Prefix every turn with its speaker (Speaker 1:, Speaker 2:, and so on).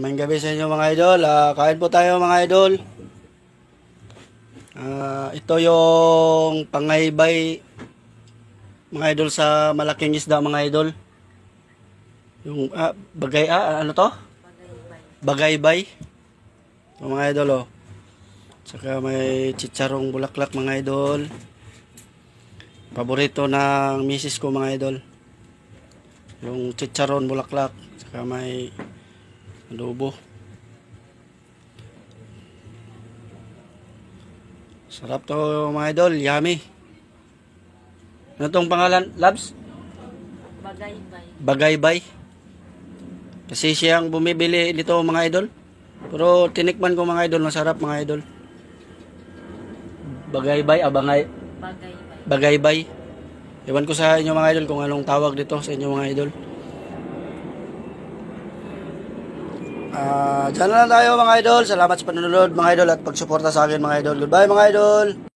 Speaker 1: Mamayang gabi sa inyo mga idol. Kain po tayo mga idol. Ito yung pangaybay mga idol sa malaking isda mga idol. Yung ano to? Bagaybay. Ito mga idol oh. Saka may chicharong bulaklak mga idol. Paborito ng misis ko mga idol. Yung chicharon bulaklak. Saka may adobo. Sarap to mga idol, yummy. Ano tong pangalan, Labs?
Speaker 2: Bagaybay.
Speaker 1: Bagaybay. Kasi siyang bumibili dito mga idol. Pero tinikman ko mga idol, masarap mga idol. Bagaybay,
Speaker 2: Bagaybay.
Speaker 1: Bagaybay. Ewan ko sa inyo mga idol kung anong tawag dito sa inyo mga idol. Dyan na lang tayo mga idol. Salamat sa panonood mga idol at pagsuporta sa akin mga idol. Goodbye mga idol.